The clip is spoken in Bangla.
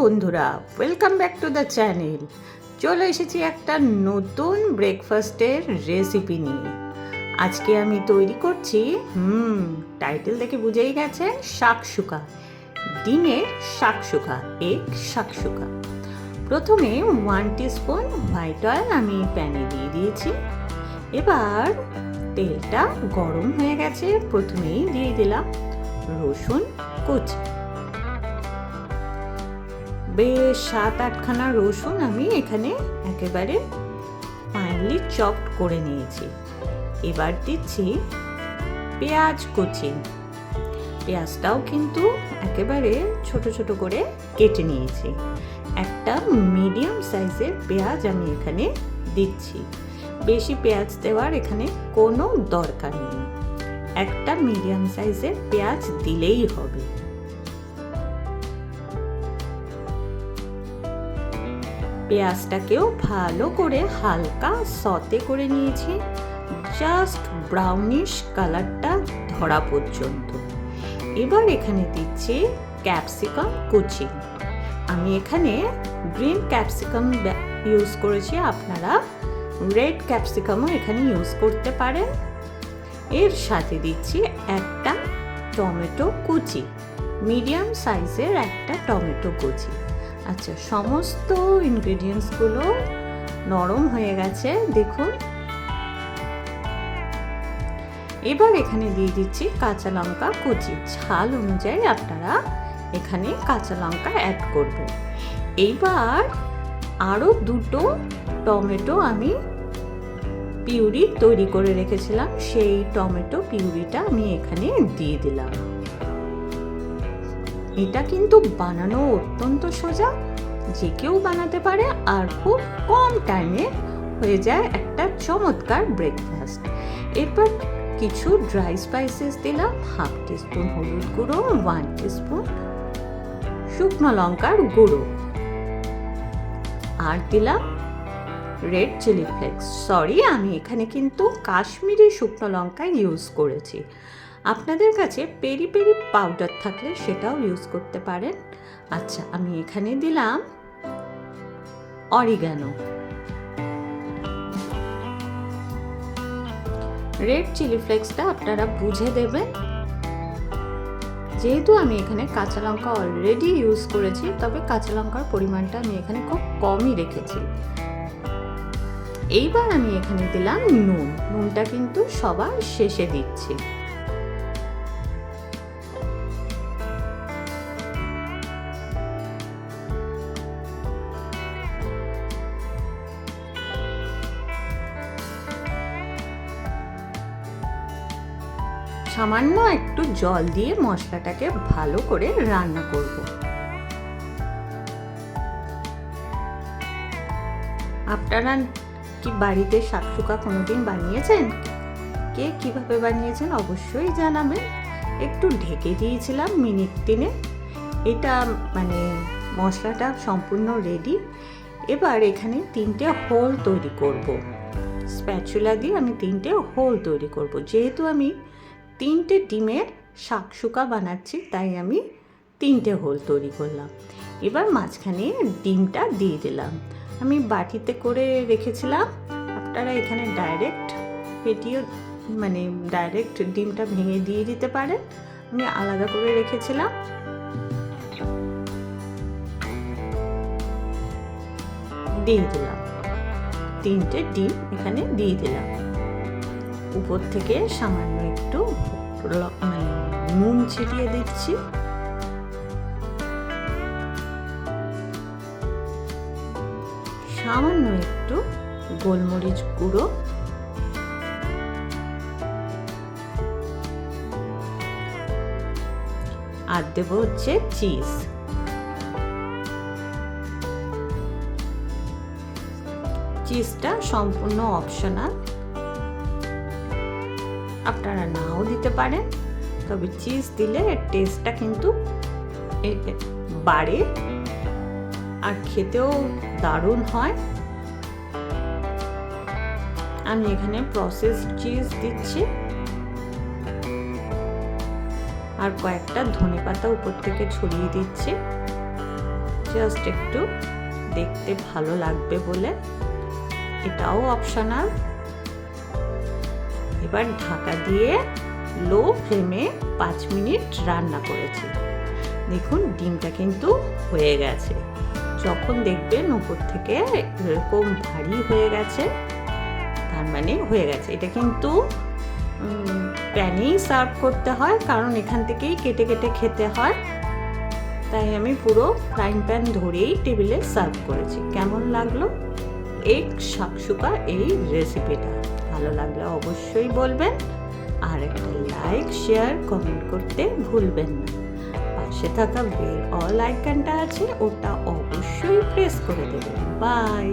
বন্ধুরা, welcome back to the channel. চলে এসেছি একটা নতুন ব্রেকফাস্টের রেসিপি নিয়ে। আজকে আমি তৈরি করছি টাইটেল দেখে বুঝেই গেছে, শাকসুকা, ডিমের শাকসুকা, এগ শাকসুকা। প্রথমে 1 টিস্পুন হোয়াইট অয়েল আমি প্যানে দিয়ে দিয়েছি। এবার তেলটা গরম হয়ে গেছে, প্রথমেই দিয়ে দিলাম রসুন কুচি। বেশ 7-8খানা রসুন আমি এখানে একেবারে ফাইনলি চপড করে নিয়েছি। এবার দিচ্ছি পেঁয়াজ কুচি। পেঁয়াজটাও কিন্তু একেবারে ছোট ছোট করে কেটে নিয়েছি। একটা মিডিয়াম সাইজের পেঁয়াজ আমি এখানে দিচ্ছি। বেশি পেঁয়াজ দেওয়ার এখানে কোনো দরকার নেই, একটা মিডিয়াম সাইজের পেঁয়াজ দিলেই হবে। পেঁয়াজটাকেও ভালো করে হালকা সতে করে নিয়েছি, জাস্ট ব্রাউনিশ কালারটা ধরা পর্যন্ত। এবার এখানে দিচ্ছি ক্যাপসিকাম কুচি। আমি এখানে গ্রিন ক্যাপসিকাম ইউজ করেছি, আপনারা রেড ক্যাপসিকামও এখানে ইউজ করতে পারেন। এর সাথে দিচ্ছি একটা টমেটো কুচি, মিডিয়াম সাইজের একটা টমেটো কুচি। আচ্ছা, সমস্ত ইনগ্রেডিয়েন্টসগুলো নরম হয়ে গেছে দেখুন। এবার এখানে দিয়ে দিচ্ছি কাঁচা লঙ্কা কুচি। ঝাল অনুযায়ী আপনারা এখানে কাঁচা লঙ্কা অ্যাড করবেন। এইবার আরও 2টো টমেটো আমি পিউরি তৈরি করে রেখেছিলাম, সেই টমেটো পিউরিটা আমি এখানে দিয়ে দিলাম। এটা কিন্তু বানানো অত্যন্ত সোজা, যে কেউ বানাতে পারে, আর খুব কম টাইমে হয়ে যায় একটা চমৎকার ব্রেকফাস্ট। এরপর কিছু ড্রাই স্পাইসেস দিলাম, 1/2 টিস্পুন হলুদ গুঁড়ো, 1 টিস্পুন শুকনো লঙ্কার গুঁড়ো, আর দিলাম রেড চিলি ফ্লেক্স। সরি, আমি এখানে কিন্তু কাশ্মীরি শুকনো লঙ্কা ইউজ করেছি। আপনাদের কাছে পেরি পেরি পাউডার থাকলে সেটাও ইউজ করতে পারেন। আচ্ছা, আমি এখানে দিলাম অরিগ্যানো। রেড চিলি ফ্লেক্সটা আপনারা বুঝে দেবেন। যেহেতু আমি এখানে কাঁচা লঙ্কা অলরেডি ইউজ করেছি, তবে কাঁচা লঙ্কার পরিমাণটা আমি এখানে খুব কমই রেখেছি। এইবার আমি এখানে দিলাম নুন। নুনটা কিন্তু সবার শেষে দিচ্ছি। সামান্য একটু জল দিয়ে মশলাটাকে ভালো করে রান্না করব। আপনারা কি বাড়িতে শাকসুকা কোনোদিন বানিয়েছেন? কে কিভাবে বানিয়েছেন অবশ্যই জানাবেন। একটু ঢেকে দিয়েছিলাম মিনিট 3। এটা মশলাটা সম্পূর্ণ রেডি। এবার এখানে 3টে হোল তৈরি করব। স্প্যাচুলা দিয়ে আমি 3টে হোল তৈরি করব। যেহেতু আমি 3টে ডিমের শাকসুকা বানাচ্ছি, তাই আমি 3টে হোল তৈরি করলাম। এবার মাঝখানে ডিমটা দিয়ে দিলাম। আমি বাটিতে করে রেখেছিলাম, আপনারা এখানে ডাইরেক্ট ফেটিয়ে ডাইরেক্ট ডিমটা ভেঙে দিয়ে দিতে পারেন। আমি আলাদা করে রেখেছিলাম। দিয়ে দিলাম 3টে ডিম এখানে দিয়ে দিলাম। উপর থেকে সামান্য একটু নুন ছিটিয়ে দিচ্ছি। সামান্য একটু গোলমরিচ গুঁড়ো, আর দেবো হচ্ছে চিজ। চিজটা সম্পূর্ণ অপশনাল, আপনারা নাও দিতে পারেন, তবে চিজ দিলে এর টেস্টটা কিন্তু বাড়ে আর খেতেও দারুণ হয়। আমি এখানে প্রসেস চিজ দিচ্ছি, আর কয়েকটা ধনেপাতা উপর থেকে ছড়িয়ে দিচ্ছি। জাস্ট একটু দেখতে ভালো লাগবে বলে, এটাও অপশনাল। এবার ঢাকা দিয়ে লো ফ্লেমে 5 মিনিট রান্না করেছি। দেখুন ডিমটা কিন্তু হয়ে গেছে। যখন দেখবেন উপর থেকে এরকম ভারী হয়ে গেছে, তার মানে হয়ে গেছে। এটা কিন্তু প্যানেই সার্ভ করতে হয়, কারণ এখান থেকেই কেটে কেটে খেতে হয়। তাই আমি পুরো ফ্রাইং প্যান ধরেই টেবিলে সার্ভ করেছি। কেমন লাগলো এগ শাকসুকা এই রেসিপিটা? ভালো লাগলে অবশ্যই বলবেন, আর একটা লাইক, শেয়ার, কমেন্ট করতে ভুলবেন না। পাশে থাকা বেল অল আইকনটা আছে, ওটা অবশ্যই প্রেস করে দেবেন। বাই।